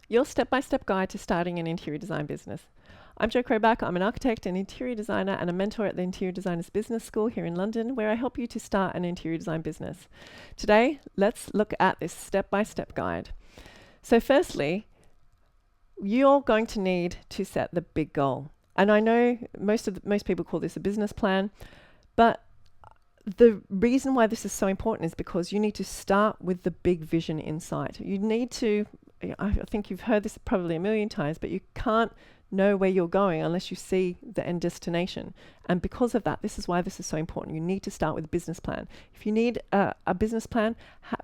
your step-by-step guide to starting an interior design business. I'm Jo Crowback. I'm an architect, an interior designer, and a mentor at the Interior Designers Business School here in London, where I help you to start an interior design business. Today, let's look at this step-by-step guide. So firstly, you're going to need to set the big goal. And I know most people call this a business plan, but the reason why this is so important is because you need to start with the big vision in sight. You need to, I think you've heard this probably a million times, but you can't know where you're going unless you see the end destination. And because of that, this is why this is so important. You need to start with a business plan. If you need a business plan,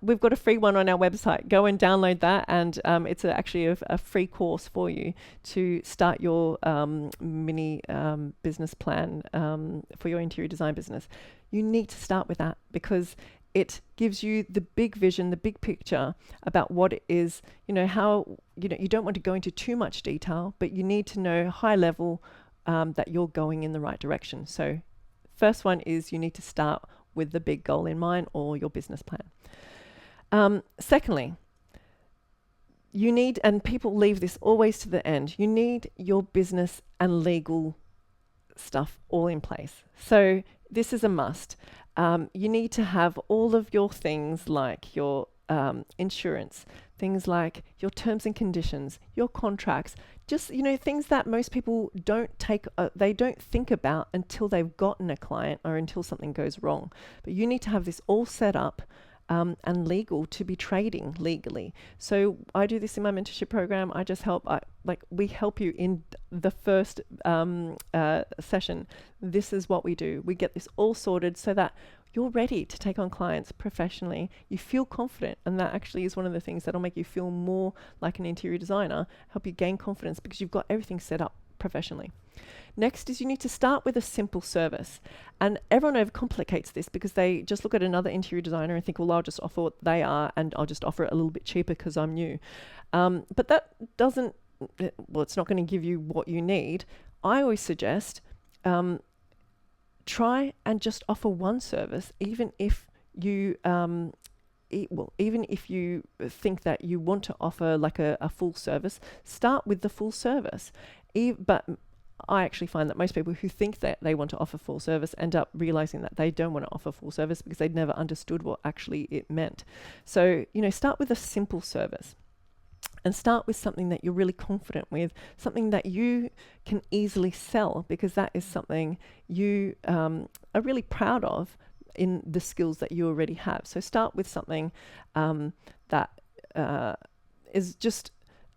we've got a free one on our website. Go and download that, and it's actually a free course for you to start your mini business plan for your interior design business. You need to start with that because it gives you the big vision, the big picture about what it is, how, you don't want to go into too much detail, but you need to know high level that you're going in the right direction. So first one is you need to start with the big goal in mind or your business plan. Secondly, you need, and people leave this always to the end, you need your business and legal stuff all in place. So this is a must. You need to have all of your things like your insurance, things like your terms and conditions, your contracts, just, things that most people don't they don't think about until they've gotten a client or until something goes wrong. But you need to have this all set up and legal to be trading legally. So I do this in my mentorship program. I just help, we help you in the first session. This is what we do. We get this all sorted so that you're ready to take on clients professionally. You feel confident, and that actually is one of the things that'll make you feel more like an interior designer, help you gain confidence because you've got everything set up professionally. Next is you need to start with a simple service. And everyone overcomplicates this because they just look at another interior designer and think, well, I'll just offer what they are and I'll just offer it a little bit cheaper because I'm new. But that doesn't, it's not going to give you what you need. I always suggest try and just offer one service, even if you even if you think that you want to offer like a full service, start with the full service. But I actually find that most people who think that they want to offer full service end up realizing that they don't want to offer full service because they'd never understood what actually it meant. So, start with a simple service and start with something that you're really confident with, something that you can easily sell, because that is something you are really proud of in the skills that you already have. So start with something that is just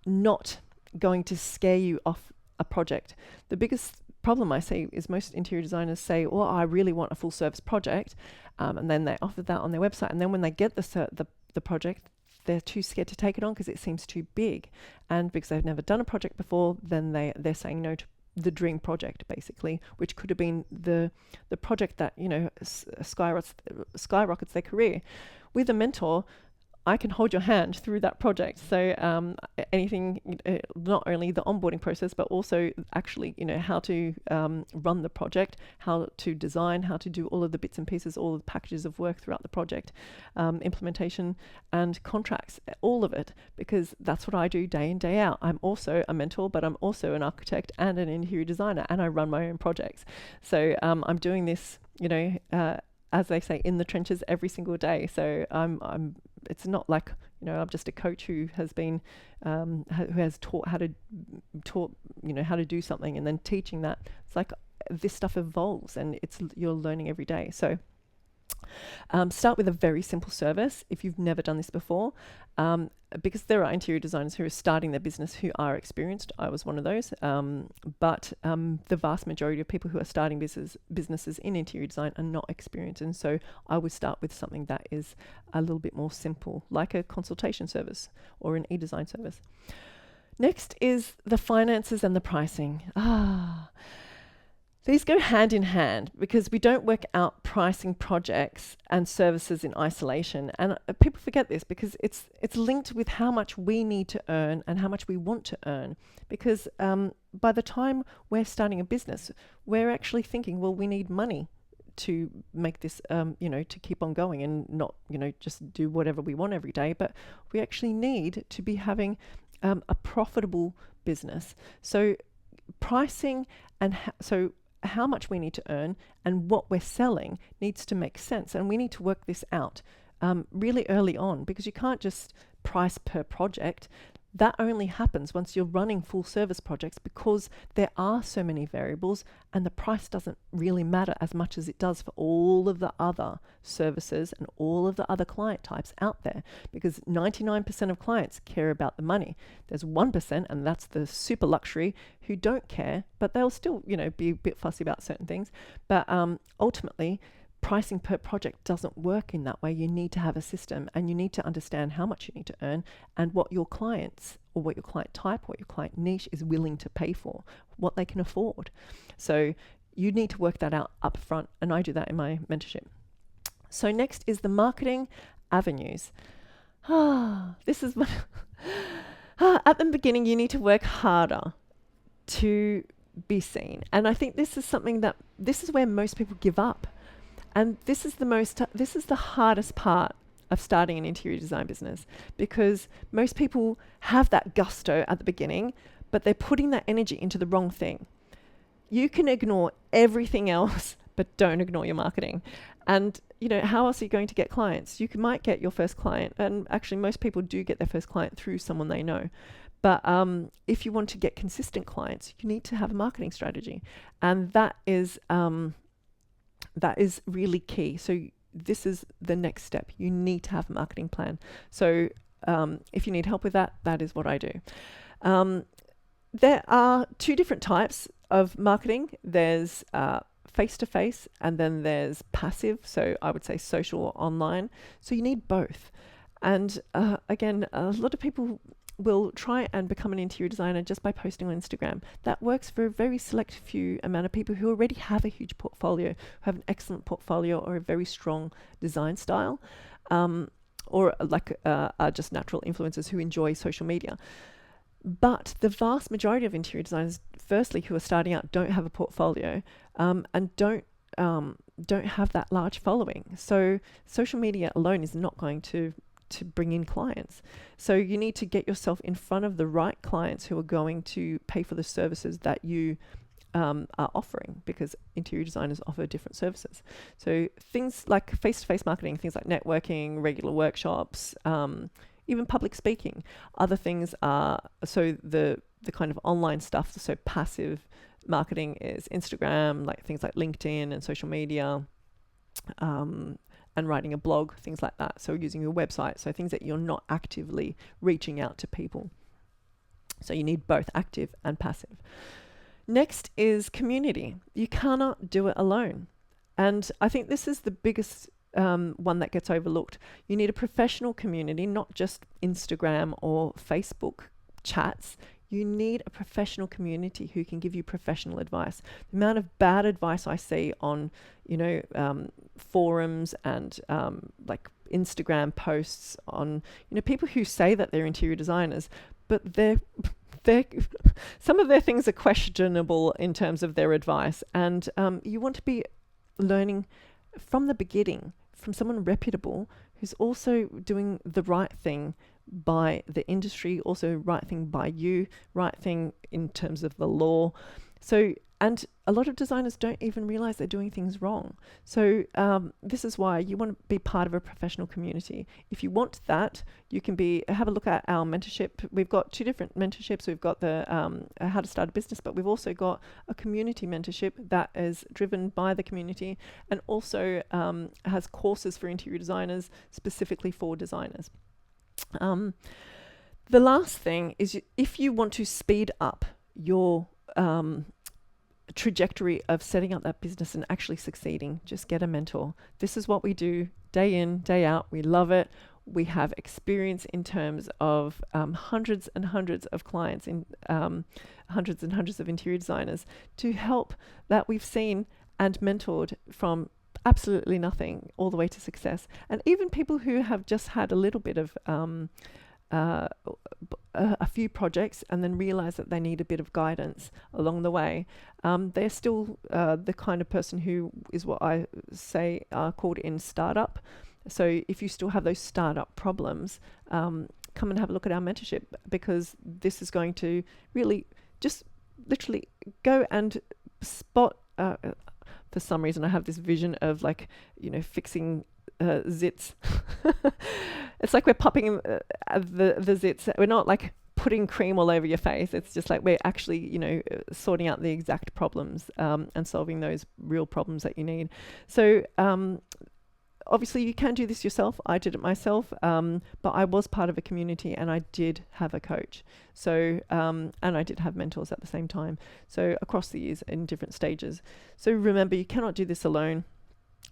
not going to scare you off a project. The biggest problem I see is most interior designers say, well, I really want a full service project, and then they offer that on their website, and then when they get the project, they're too scared to take it on because it seems too big, and because they've never done a project before, then they're saying no to the dream project, basically, which could have been the project that skyrockets their career. With a mentor, I can hold your hand through that project. So anything, not only the onboarding process, but also actually, how to run the project, how to design, how to do all of the bits and pieces, all of the packages of work throughout the project, implementation and contracts, all of it, because that's what I do day in, day out. I'm also a mentor, but I'm also an architect and an interior designer, and I run my own projects. So I'm doing this, as they say, in the trenches every single day. So it's not like, I'm just a coach who has been, who has taught how to do something and then teaching that. It's like this stuff evolves and you're learning every day. So start with a very simple service if you've never done this before, because there are interior designers who are starting their business who are experienced. I was one of those, but the vast majority of people who are starting businesses in interior design are not experienced, and so I would start with something that is a little bit more simple, like a consultation service or an e-design service. Next is the finances and the pricing. These go hand in hand because we don't work out pricing projects and services in isolation. And people forget this because it's linked with how much we need to earn and how much we want to earn. Because by the time we're starting a business, we're actually thinking, well, we need money to make this, to keep on going and not, just do whatever we want every day. But we actually need to be having a profitable business. So pricing and so how much we need to earn and what we're selling needs to make sense, and we need to work this out really early on, because you can't just price per project. That only happens once you're running full service projects, because there are so many variables and the price doesn't really matter as much as it does for all of the other services and all of the other client types out there, because 99% of clients care about the money. There's 1%, and that's the super luxury, who don't care, but they'll still, be a bit fussy about certain things. But ultimately, pricing per project doesn't work in that way. You need to have a system, and you need to understand how much you need to earn and what your clients, or what your client type, what your client niche is willing to pay for, what they can afford. So you need to work that out up front, and I do that in my mentorship. So next is the marketing avenues. This is at the beginning, you need to work harder to be seen. And I think this is where most people give up. And this is the hardest part of starting an interior design business, because most people have that gusto at the beginning, but they're putting that energy into the wrong thing. You can ignore everything else, but don't ignore your marketing. And how else are you going to get clients? You might get your first client, and actually most people do get their first client through someone they know. But if you want to get consistent clients, you need to have a marketing strategy, and that is really key. So this is the next step. You need to have a marketing plan. So if you need help with that, that is what I do. There are two different types of marketing. There's face-to-face, and then there's passive. So I would say social or online. So you need both. And again, a lot of people will try and become an interior designer just by posting on Instagram. That works for a very select few amount of people who already have a huge portfolio, who have an excellent portfolio or a very strong design style, or are just natural influencers who enjoy social media. But the vast majority of interior designers, firstly, who are starting out, don't have a portfolio and don't have that large following. So social media alone is not going to bring in clients. So you need to get yourself in front of the right clients who are going to pay for the services that you are offering, because interior designers offer different services. So things like face-to-face marketing, things like networking, regular workshops, even public speaking. Other things are, so the kind of online stuff, so passive marketing is Instagram, like things like LinkedIn and social media, and writing a blog, things like that. So using your website, so things that you're not actively reaching out to people. So you need both active and passive. Next is community. You cannot do it alone. And I think this is the biggest one that gets overlooked. You need a professional community, not just Instagram or Facebook chats. You need a professional community who can give you professional advice. The amount of bad advice I see on, forums and like Instagram posts on, people who say that they're interior designers, but they're some of their things are questionable in terms of their advice. And you want to be learning from the beginning from someone reputable who's also doing the right thing by the industry, also right thing by you, right thing in terms of the law. So, and a lot of designers don't even realize they're doing things wrong. So this is why you want to be part of a professional community. If you want that, you can have a look at our mentorship. We've got two different mentorships. We've got the how to start a business, but we've also got a community mentorship that is driven by the community, and also has courses for interior designers specifically for designers. The last thing is, if you want to speed up your trajectory of setting up that business and actually succeeding, just get a mentor. This is what we do day in, day out. We love it. We have experience in terms of hundreds and hundreds of clients, in hundreds and hundreds of interior designers to help that we've seen and mentored from absolutely nothing all the way to success. And even people who have just had a little bit of a few projects and then realize that they need a bit of guidance along the way. They're still the kind of person who is what I say are called in startup. So if you still have those startup problems, come and have a look at our mentorship, because this is going to really just literally go and spot. For some reason, I have this vision of, like, fixing zits. It's like we're popping the zits. We're not like putting cream all over your face. It's just like we're actually, sorting out the exact problems and solving those real problems that you need. So obviously you can do this yourself. I did it myself, but I was part of a community and I did have a coach. So, and I did have mentors at the same time. So across the years in different stages. So remember, you cannot do this alone.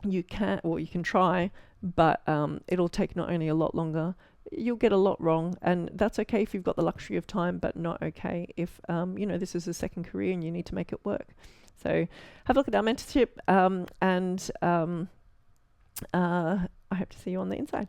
You can try, but it'll take not only a lot longer, you'll get a lot wrong, and that's okay if you've got the luxury of time, but not okay if this is a second career and you need to make it work. So have a look at our mentorship, and I hope to see you on the inside.